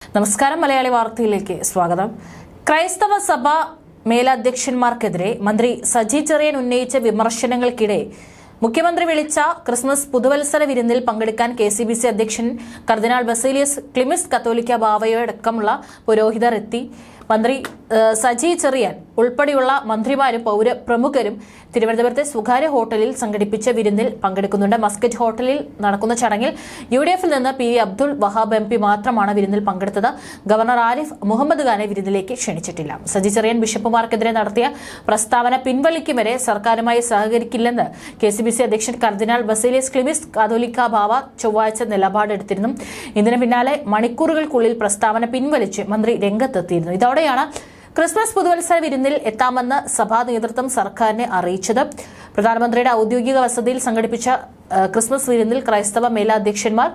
നമസ്കാരം. മലയാളി വാർത്തയിലേക്ക് സ്വാഗതം. ക്രൈസ്തവ സഭ മേലധ്യക്ഷന്മാർക്കെതിരെ മന്ത്രി സജി ചെറിയാൻ ഉന്നയിച്ച വിമർശനങ്ങൾക്കിടെ മുഖ്യമന്ത്രി വിളിച്ച ക്രിസ്മസ് പുതുവത്സര വിരുന്നിൽ പങ്കെടുക്കാൻ KCBC അധ്യക്ഷൻ കർദിനാൾ ബസേലിയസ് ക്ലിമിസ് കത്തോലിക്ക ബാവയോടക്കമുള്ള പുരോഹിതർ എത്തി. മന്ത്രി സജി ചെറിയാൻ ഉൾപ്പെടെയുള്ള മന്ത്രിമാരും പൗരപ്രമുഖരും തിരുവനന്തപുരത്തെ സ്വകാര്യ ഹോട്ടലിൽ സംഘടിപ്പിച്ച വിരുന്നിൽ പങ്കെടുക്കുന്നുണ്ട്. മസ്കറ്റ് ഹോട്ടലിൽ നടക്കുന്ന ചടങ്ങിൽ UDF-ൽ നിന്ന് PV അബ്ദുൾ വഹാബ് MP മാത്രമാണ് വിരുന്നിൽ പങ്കെടുത്തത്. ഗവർണർ ആരിഫ് മുഹമ്മദ് ഖാനെ വിരുന്നിലേക്ക് ക്ഷണിച്ചിട്ടില്ല. സജി ചെറിയാൻ ബിഷപ്പുമാർക്കെതിരെ നടത്തിയ പ്രസ്താവന പിൻവലിക്കും വരെ സർക്കാരുമായി സഹകരിക്കില്ലെന്ന് KCBC അധ്യക്ഷൻ കർദിനാൾ ബസേലിയസ് ക്ലിമിസ് കാതോലിക്ക ബാവ ചൊവ്വാഴ്ച നിലപാടെടുത്തിരുന്നു. ഇതിന് പിന്നാലെ മണിക്കൂറുകൾക്കുള്ളിൽ പ്രസ്താവന പിൻവലിച്ച് മന്ത്രി രംഗത്തെത്തിയിരുന്നു. ഇതോടെയാണ് ക്രിസ്മസ് പുതുവത്സര വിരുന്നിൽ എത്താമെന്ന് സഭാ നേതൃത്വം സർക്കാരിനെ അറിയിച്ചത്. പ്രധാനമന്ത്രിയുടെ ഔദ്യോഗിക വസതിയിൽ സംഘടിപ്പിച്ച ക്രിസ്മസ് വിരുന്നിൽ ക്രൈസ്തവ മേലധ്യക്ഷന്മാർ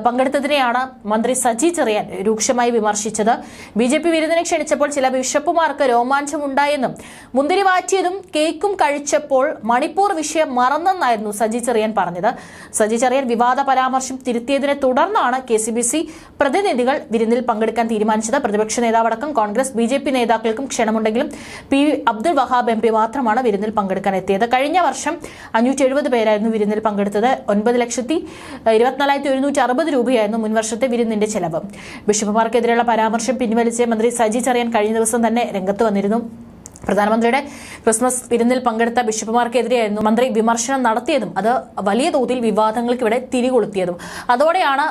പങ്കെടുത്തതിനെയാണ് മന്ത്രി സജി ചെറിയാൻ രൂക്ഷമായി വിമർശിച്ചത്. BJP വിരുന്നിനെ ക്ഷണിച്ചപ്പോൾ ചില ബിഷപ്പുമാർക്ക് രോമാഞ്ചമുണ്ടായെന്നും മുന്തിരി വാറ്റിയതും കേക്കും കഴിച്ചപ്പോൾ മണിപ്പൂർ വിഷയം മറന്നെന്നായിരുന്നു സജി ചെറിയാൻ പറഞ്ഞത്. സജി ചെറിയാൻ വിവാദ പരാമർശം തിരുത്തിയതിനെ തുടർന്നാണ് KCBC പ്രതിനിധികൾ വിരുന്നിൽ പങ്കെടുക്കാൻ തീരുമാനിച്ചത്. പ്രതിപക്ഷ നേതാവടക്കം കോൺഗ്രസ് BJP നേതാക്കൾക്കും ക്ഷണമുണ്ടെങ്കിലും PV അബ്ദുൾ വഹാബ് MP മാത്രമാണ് വിരുന്നിൽ പങ്കെടുക്കാൻ എത്തിയത്. കഴിഞ്ഞ വർഷം 570 പേരായിരുന്നു വിരുന്നിൽ പങ്കെടുത്തത്. 9,24,160 രൂപയായിരുന്നു മുൻവർഷത്തെ വിരുന്നിന്റെ ചെലവ്. ബിഷപ്പുമാർക്കെതിരെയുള്ള പരാമർശം പിൻവലിച്ച് മന്ത്രി സജി ചെറിയാൻ കഴിഞ്ഞ ദിവസം തന്നെ രംഗത്ത് വന്നിരുന്നു. പ്രധാനമന്ത്രിയുടെ ക്രിസ്മസ് വിരുന്നിൽ പങ്കെടുത്ത ബിഷപ്പുമാർക്കെതിരെയായിരുന്നു മന്ത്രി വിമർശനം നടത്തിയതും അത് വലിയ തോതിൽ വിവാദങ്ങൾക്ക് ഇവിടെ തിരികൊളുത്തിയതും. അതോടെയാണ്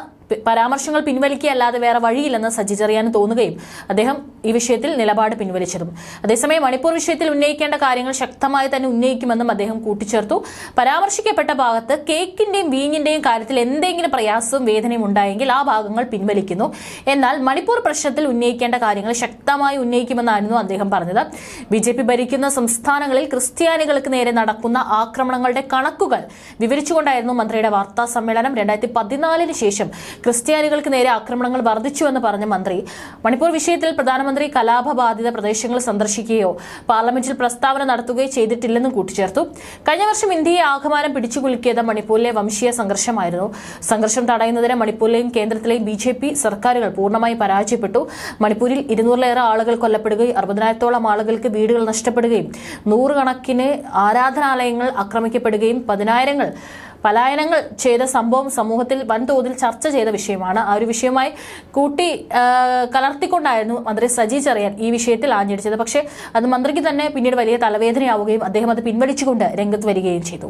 പരാമർശങ്ങൾ പിൻവലിക്കുകയല്ലാതെ വേറെ വഴിയില്ലെന്ന് സജി ചെറിയാന് തോന്നുകയും അദ്ദേഹം ഈ വിഷയത്തിൽ നിലപാട് പിൻവലിച്ചതും. അതേസമയം മണിപ്പൂർ വിഷയത്തിൽ ഉന്നയിക്കേണ്ട കാര്യങ്ങൾ ശക്തമായി തന്നെ ഉന്നയിക്കുമെന്നും അദ്ദേഹം കൂട്ടിച്ചേർത്തു. പരാമർശിക്കപ്പെട്ട ഭാഗത്ത് കേക്കിന്റെയും വീഞ്ഞിന്റെയും കാര്യത്തിൽ എന്തെങ്കിലും പ്രയാസവും വേദനയും ഉണ്ടായെങ്കിൽ ആ ഭാഗങ്ങൾ പിൻവലിക്കുന്നു. എന്നാൽ മണിപ്പൂർ പ്രശ്നത്തിൽ ഉന്നയിക്കേണ്ട കാര്യങ്ങൾ ശക്തമായി ഉന്നയിക്കുമെന്നായിരുന്നു അദ്ദേഹം പറഞ്ഞത്. BJP ഭരിക്കുന്ന സംസ്ഥാനങ്ങളിൽ ക്രിസ്ത്യാനികൾക്ക് നേരെ നടക്കുന്ന ആക്രമണങ്ങളുടെ കണക്കുകൾ വിവരിച്ചുകൊണ്ടായിരുന്നു മന്ത്രിയുടെ വാർത്താ സമ്മേളനം. 2014 ശേഷം ക്രിസ്ത്യാനികൾക്ക് നേരെ ആക്രമണങ്ങൾ വർദ്ധിച്ചുവെന്ന് പറഞ്ഞ മന്ത്രി മണിപ്പൂർ വിഷയത്തിൽ പ്രധാനമന്ത്രി കലാപബാധിത പ്രദേശങ്ങൾ സന്ദർശിക്കുകയോ പാർലമെന്റിൽ പ്രസ്താവന നടത്തുകയോ ചെയ്തിട്ടില്ലെന്നും കൂട്ടിച്ചേർത്തു. കഴിഞ്ഞ വർഷം ഇന്ത്യയെ ആകമാനം പിടിച്ചുകുലുക്കിയത് മണിപ്പൂരിലെ വംശീയ സംഘർഷമായിരുന്നു. സംഘർഷം തടയുന്നതിന് മണിപ്പൂരിലെയും കേന്ദ്രത്തിലെയും BJP സർക്കാരുകൾ പൂർണ്ണമായി പരാജയപ്പെട്ടു. മണിപ്പൂരിൽ 200-ലേറെ ആളുകൾ കൊല്ലപ്പെടുകയും 60,000-ഓളം ആളുകൾക്ക് വീടുകൾ നഷ്ടപ്പെടുകയും 100 കണക്കിന് ആരാധനാലയങ്ങൾ ആക്രമിക്കപ്പെടുകയും 10,000-ങ്ങൾ പലായനങ്ങൾ ചെയ്ത സംഭവം സമൂഹത്തിൽ വൻതോതിൽ ചർച്ച ചെയ്ത വിഷയമാണ്. ആ ഒരു വിഷയവുമായി കൂട്ടി കലർത്തിക്കൊണ്ടായിരുന്നു മന്ത്രി സജി ചെറിയാൻ ഈ വിഷയത്തിൽ ആഞ്ഞടിച്ചത്. പക്ഷേ അത് മന്ത്രിക്ക് തന്നെ പിന്നീട് വലിയ തലവേദനയാവുകയും അദ്ദേഹം അത് പിൻവലിച്ചുകൊണ്ട് രംഗത്ത് വരികയും ചെയ്തു.